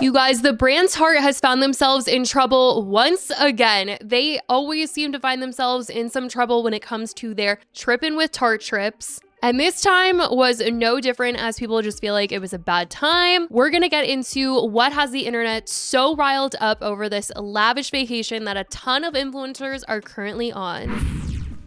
You guys, the brand Tarte has found themselves in trouble once again. They always seem to find themselves in some trouble when it comes to their Trippin With Tarte trips. And this time was no different, as people just feel like it was a bad time. We're gonna get into what has the internet so riled up over this lavish vacation that a ton of influencers are currently on.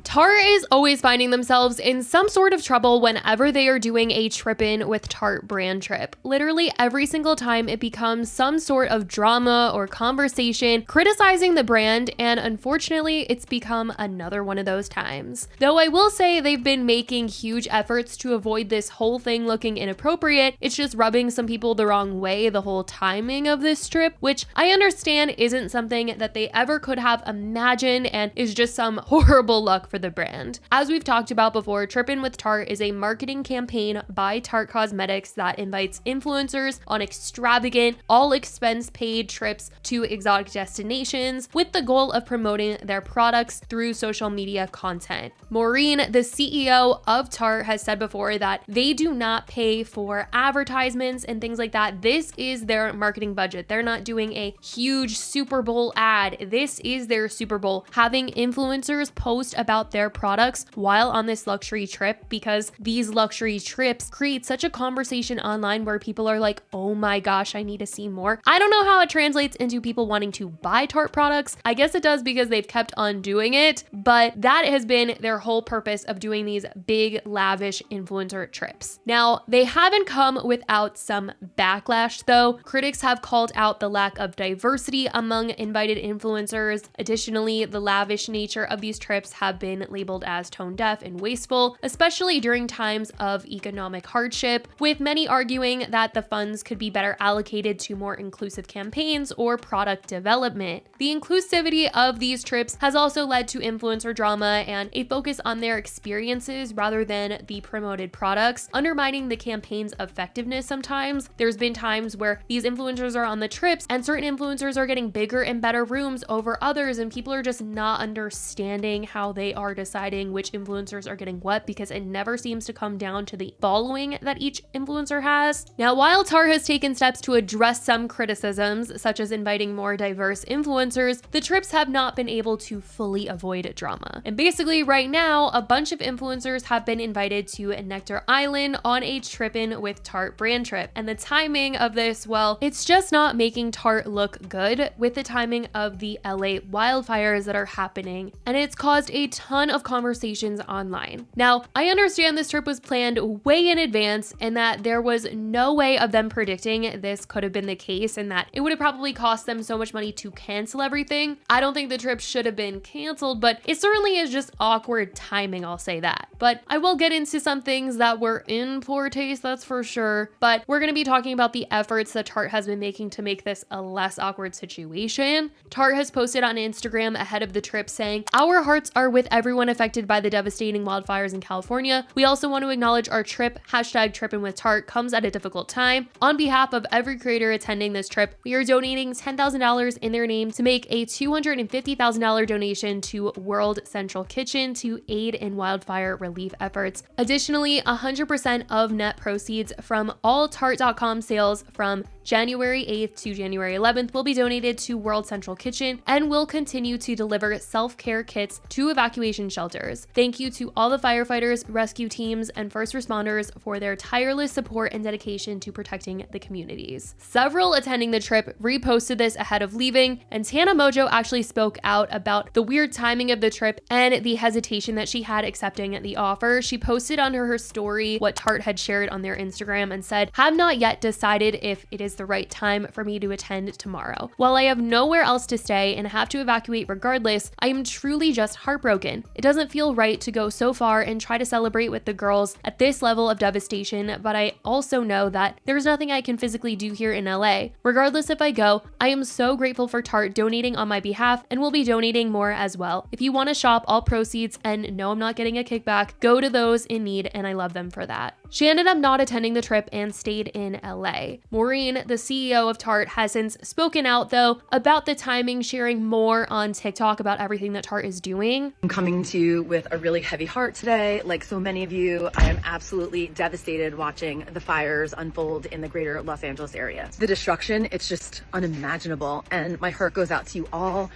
Tarte is always finding themselves in some sort of trouble whenever they are doing a Trippin With Tarte brand trip. Literally every single time it becomes some sort of drama or conversation criticizing the brand, and unfortunately it's become another one of those times. Though I will say they've been making huge efforts to avoid this whole thing looking inappropriate. It's just rubbing some people the wrong way, the whole timing of this trip, which I understand isn't something that they ever could have imagined and is just some horrible luck for the brand. As we've talked about before, Trippin With Tarte is a marketing campaign by Tarte Cosmetics that invites influencers on extravagant, all expense paid trips to exotic destinations with the goal of promoting their products through social media content. Maureen, the CEO of Tarte, has said before that they do not pay for advertisements and things like that. This is their marketing budget. They're not doing a huge Super Bowl ad. This is their Super Bowl, having influencers post about their products while on this luxury trip, because these luxury trips create such a conversation online where people are like, oh my gosh, I need to see more. I don't know how it translates into people wanting to buy Tarte products. I guess it does because they've kept on doing it, but that has been their whole purpose of doing these big, lavish influencer trips. Now, they haven't come without some backlash though. Critics have called out the lack of diversity among invited influencers. Additionally, the lavish nature of these trips have been labeled as tone deaf and wasteful, especially during times of economic hardship, with many arguing that the funds could be better allocated to more inclusive campaigns or product development. The inclusivity of these trips has also led to influencer drama and a focus on their experiences rather than the promoted products, undermining the campaign's effectiveness sometimes. There's been times where these influencers are on the trips and certain influencers are getting bigger and better rooms over others, and people are just not understanding how they are deciding which influencers are getting what, because it never seems to come down to the following that each influencer has. Now, while Tarte has taken steps to address some criticisms, such as inviting more diverse influencers, the trips have not been able to fully avoid drama. And basically right now, a bunch of influencers have been invited to Nectar Island on a Trippin With Tarte brand trip. And the timing of this, well, it's just not making Tarte look good with the timing of the LA wildfires that are happening. And it's caused a ton of conversations online. Now, I understand this trip was planned way in advance and that there was no way of them predicting this could have been the case, and that it would have probably cost them so much money to cancel everything. I don't think the trip should have been canceled, but it certainly is just awkward timing, I'll say that. But I will get into some things that were in poor taste, that's for sure. But we're going to be talking about the efforts that Tarte has been making to make this a less awkward situation. Tarte has posted on Instagram ahead of the trip saying, "Our hearts are with everyone affected by the devastating wildfires in California. We also want to acknowledge our trip, #Trippin With Tarte, comes at a difficult time. On behalf of every creator attending this trip, we are donating $10,000 in their name to make a $250,000 donation to World Central Kitchen to aid in wildfire relief efforts. Additionally, 100% of net proceeds from all Tarte.com sales from January 8th to January 11th will be donated to World Central Kitchen and will continue to deliver self-care kits to evacuation shelters. Thank you to all the firefighters, rescue teams, and first responders for their tireless support and dedication to protecting the communities." Several attending the trip reposted this ahead of leaving, and Tana Mongeau actually spoke out about the weird timing of the trip and the hesitation that she had accepting the offer. She posted on her story what Tarte had shared on their Instagram and said, "Have not yet decided if it is the right time for me to attend tomorrow. While I have nowhere else to stay and have to evacuate regardless, I am truly just heartbroken. It doesn't feel right to go so far and try to celebrate with the girls at this level of devastation, but I also know that there's nothing I can physically do here in LA. Regardless if I go, I am so grateful for Tarte donating on my behalf and will be donating more as well. If you want to shop, all proceeds, and no, I'm not getting a kickback, go to those in need, and I love them for that." She ended up not attending the trip and stayed in LA. Maureen, the CEO of Tarte, has since spoken out though about the timing, sharing more on TikTok about everything that Tarte is doing. I'm coming to you with a really heavy heart today. Like so many of you, I am absolutely devastated watching the fires unfold in the greater Los Angeles area. The destruction, it's just unimaginable. And my heart goes out to you all,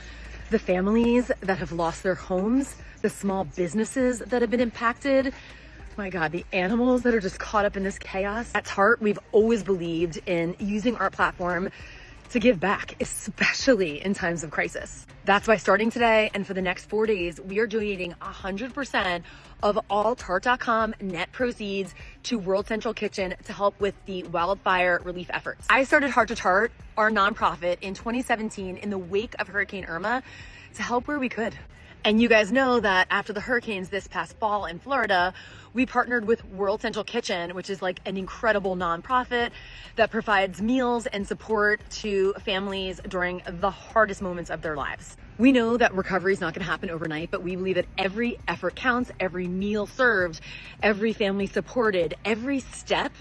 the families that have lost their homes, the small businesses that have been impacted. My God, the animals that are just caught up in this chaos. At Tarte, we've always believed in using our platform to give back, especially in times of crisis. That's why starting today and for the next 4 days, we are donating 100% of all Tarte.com net proceeds to World Central Kitchen to help with the wildfire relief efforts. I started Heart to Tarte, our nonprofit, in 2017 in the wake of Hurricane Irma to help where we could. And you guys know that after the hurricanes this past fall in Florida, we partnered with World Central Kitchen, which is like an incredible nonprofit that provides meals and support to families during the hardest moments of their lives. We know that recovery is not going to happen overnight, but we believe that every effort counts, every meal served, every family supported, every step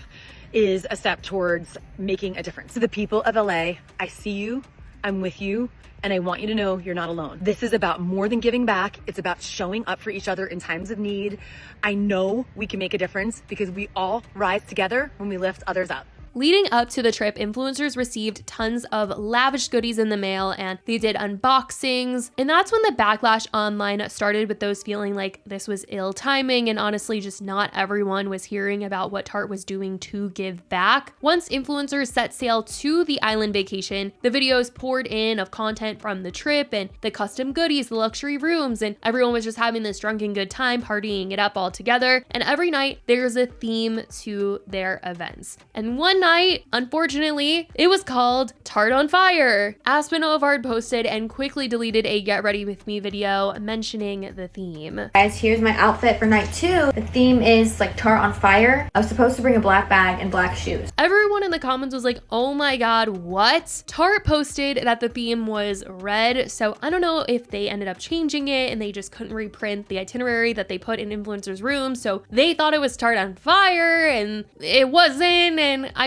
is a step towards making a difference. To the people of LA, I see you, I'm with you, and I want you to know you're not alone. This is about more than giving back. It's about showing up for each other in times of need. I know we can make a difference because we all rise together when we lift others up. Leading up to the trip, influencers received tons of lavish goodies in the mail and they did unboxings. And that's when the backlash online started, with those feeling like this was ill timing, and honestly just not everyone was hearing about what Tarte was doing to give back. Once influencers set sail to the island vacation, the videos poured in of content from the trip and the custom goodies, the luxury rooms, and everyone was just having this drunken good time, partying it up all together. And every night there's a theme to their events. And one night, unfortunately, it was called Tarte on Fire. Aspen Ovard posted and quickly deleted a Get Ready With Me video mentioning the theme. Guys, here's my outfit for night 2. The theme is like Tarte on Fire. I was supposed to bring a black bag and black shoes. Everyone in the comments was like, oh my God, what? Tarte posted that the theme was red, so I don't know if they ended up changing it and they just couldn't reprint the itinerary that they put in influencers' rooms, so they thought it was Tarte on Fire and it wasn't.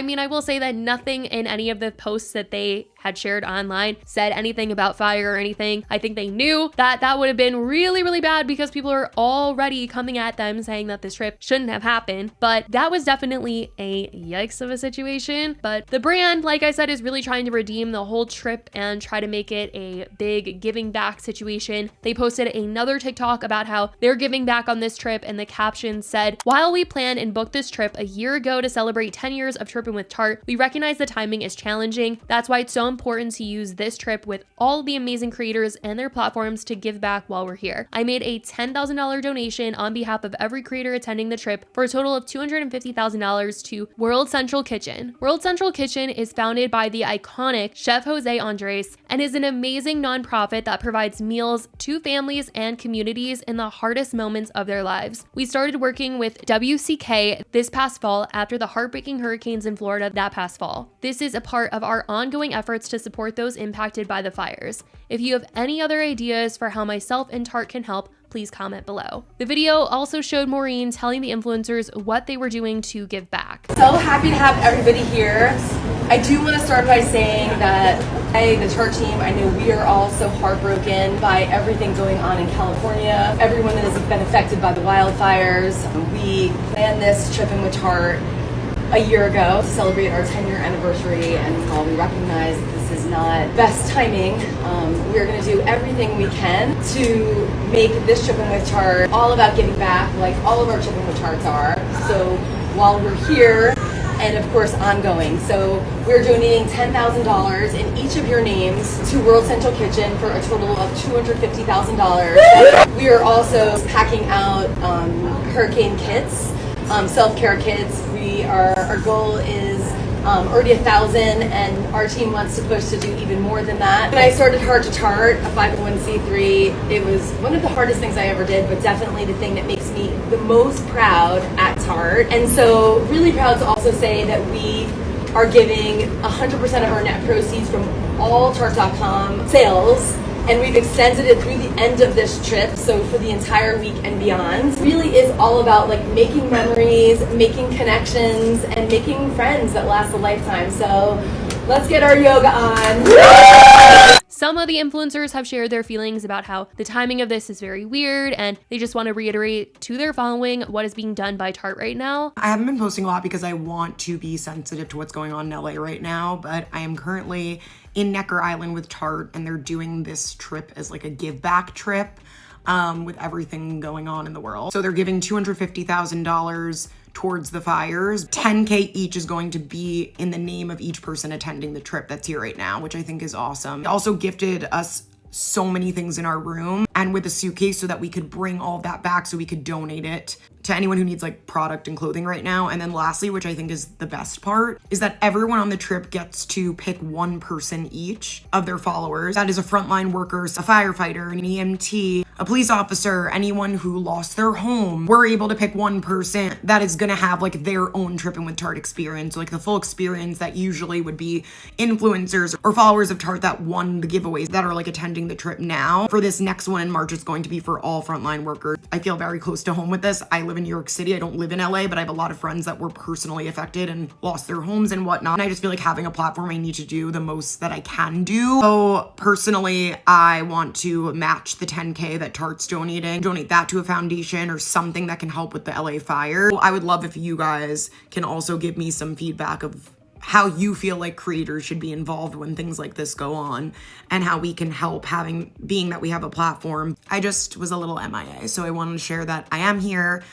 And I will say that nothing in any of the posts that they had shared online said anything about fire or anything. I think they knew that that would have been really, really bad because people are already coming at them saying that this trip shouldn't have happened. But that was definitely a yikes of a situation. But the brand, like I said, is really trying to redeem the whole trip and try to make it a big giving back situation. They posted another TikTok about how they're giving back on this trip, and the caption said, "While we planned and booked this trip a year ago to celebrate 10 years of Trippin with Tarte, we recognize the timing is challenging. That's why it's so important to use this trip with all the amazing creators and their platforms to give back while we're here. I made a $10,000 donation on behalf of every creator attending the trip for a total of $250,000 to World Central Kitchen. World Central Kitchen is founded by the iconic Chef Jose Andres and is an amazing nonprofit that provides meals to families and communities in the hardest moments of their lives. We started working with WCK this past fall after the heartbreaking hurricanes in Florida that past fall. This is a part of our ongoing efforts to support those impacted by the fires. If you have any other ideas for how myself and Tarte can help, please comment below." The video also showed Maureen telling the influencers what they were doing to give back. So happy to have everybody here. I do want to start by saying that the Tarte team, I know we are all so heartbroken by everything going on in California. Everyone that has been affected by the wildfires. We planned this Trippin with Tarte a year ago to celebrate our 10-year anniversary, and while we recognize this is not best timing, we're going to do everything we can to make this Trippin with Tarte all about giving back, like all of our Trippin with Tartes are. So while we're here, and of course ongoing. So we're donating $10,000 in each of your names to World Central Kitchen for a total of $250,000. We are also packing out hurricane kits, self-care kits. Our goal is already 1,000, and our team wants to push to do even more than that. When I started Heart to Tarte, a 501c3, it was one of the hardest things I ever did, but definitely the thing that makes me the most proud at Tarte. And so really proud to also say that we are giving 100% of our net proceeds from all Tarte.com sales and we've extended it through the end of this trip, so for the entire week and beyond. It really is all about like making memories, making connections, and making friends that last a lifetime. So let's get our yoga on. Some of the influencers have shared their feelings about how the timing of this is very weird, and they just want to reiterate to their following what is being done by Tarte right now. I haven't been posting a lot because I want to be sensitive to what's going on in LA right now, but I am currently in Nectar Island with Tarte, and they're doing this trip as like a give back trip with everything going on in the world. So they're giving $250,000 towards the fires. 10K each is going to be in the name of each person attending the trip that's here right now, which I think is awesome. They also gifted us so many things in our room and with a suitcase so that we could bring all of that back so we could donate it to anyone who needs like product and clothing right now. And then lastly, which I think is the best part, is that everyone on the trip gets to pick one person each of their followers. That is a frontline worker, a firefighter, an EMT, a police officer, anyone who lost their home. We're able to pick one person that is gonna have like their own Trippin With Tarte experience, like the full experience that usually would be influencers or followers of Tarte that won the giveaways that are like attending the trip now. For this next one in March, it's going to be for all frontline workers. I feel very close to home with this. I live in New York City. I don't live in LA, but I have a lot of friends that were personally affected and lost their homes and whatnot. And I just feel like having a platform, I need to do the most that I can do. So personally, I want to match the 10K that Tarte's donating, donate that to a foundation or something that can help with the LA fire. I would love if you guys can also give me some feedback of how you feel like creators should be involved when things like this go on and how we can help being that we have a platform. I just was a little MIA, so I wanted to share that I am here.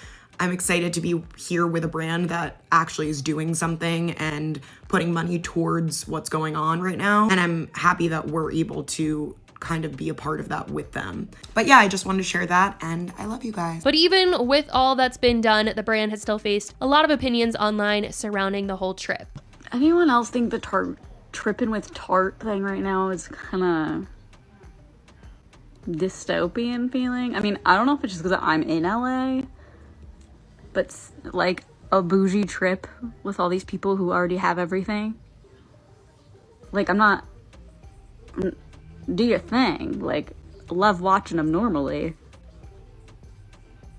I'm excited to be here with a brand that actually is doing something and putting money towards what's going on right now. And I'm happy that we're able to kind of be a part of that with them. But yeah, I just wanted to share that, and I love you guys. But even with all that's been done, the brand has still faced a lot of opinions online surrounding the whole trip. Anyone else think the Trippin With Tarte thing right now is kind of dystopian feeling? I mean, I don't know if it's just because I'm in LA, but like a bougie trip with all these people who already have everything. Like, do your thing. Like, love watching them normally.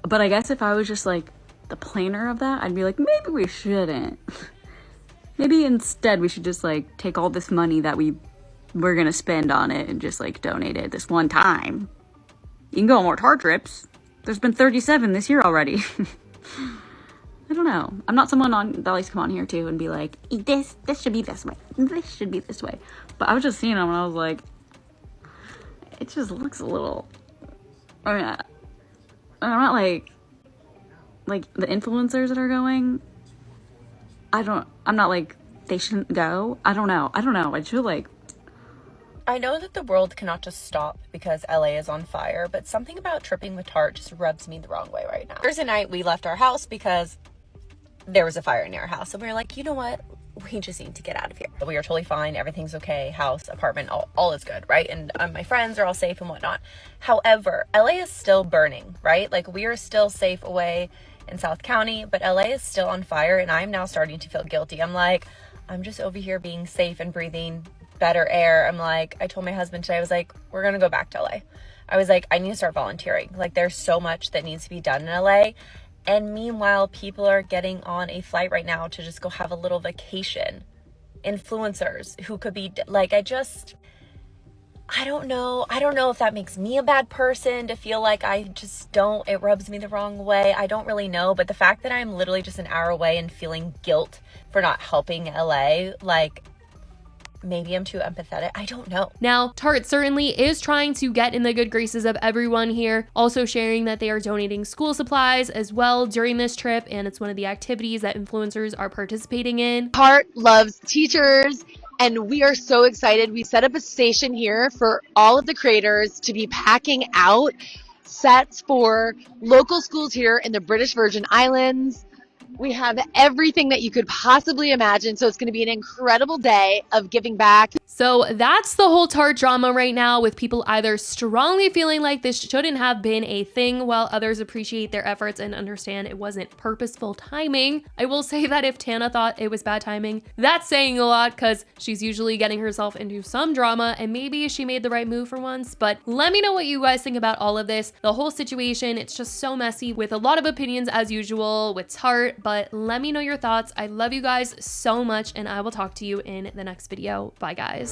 But I guess if I was just like the planner of that, I'd be like, maybe we shouldn't. Maybe instead we should just like take all this money that we're gonna spend on it and just like donate it this one time. You can go on more Tarte trips. There's been 37 this year already. I don't know. I'm not someone that likes to come on here too and be like, this should be this way. This should be this way. But I was just seeing them and I was like, it just looks a little, I mean, I'm not like the influencers that are going, I'm not like they shouldn't go. I don't know. I feel like, I know that the world cannot just stop because LA is on fire, but something about Trippin With Tarte just rubs me the wrong way right now. Thursday night, we left our house because there was a fire near our house, and we were like, you know what? We just need to get out of here. We are totally fine. Everything's okay. House, apartment, all is good, right? And my friends are all safe and whatnot. However, LA is still burning, right? Like, we are still safe away in South County, but LA is still on fire, and I'm now starting to feel guilty. I'm like, I'm just over here being safe and breathing better air. I'm like, I told my husband today, I was like, we're gonna go back to LA. I was like, I need to start volunteering. Like, there's so much that needs to be done in LA. And meanwhile, people are getting on a flight right now to just go have a little vacation. Influencers who could be like, I don't know if that makes me a bad person to feel like it rubs me the wrong way. I don't really know. But the fact that I'm literally just an hour away and feeling guilt for not helping LA, like, maybe I'm too empathetic. I don't know. Now, Tarte certainly is trying to get in the good graces of everyone here, also sharing that they are donating school supplies as well during this trip, and it's one of the activities that influencers are participating in. Tarte loves teachers, and we are so excited. We set up a station here for all of the creators to be packing out sets for local schools here in the British Virgin Islands. We have everything that you could possibly imagine, so it's going to be an incredible day of giving back. So that's the whole Tarte drama right now, with people either strongly feeling like this shouldn't have been a thing, while others appreciate their efforts and understand it wasn't purposeful timing. I will say that if Tana thought it was bad timing, that's saying a lot, because she's usually getting herself into some drama, and maybe she made the right move for once. But let me know what you guys think about all of this. The whole situation, it's just so messy, with a lot of opinions as usual with Tarte, but let me know your thoughts. I love you guys so much, and I will talk to you in the next video. Bye, guys.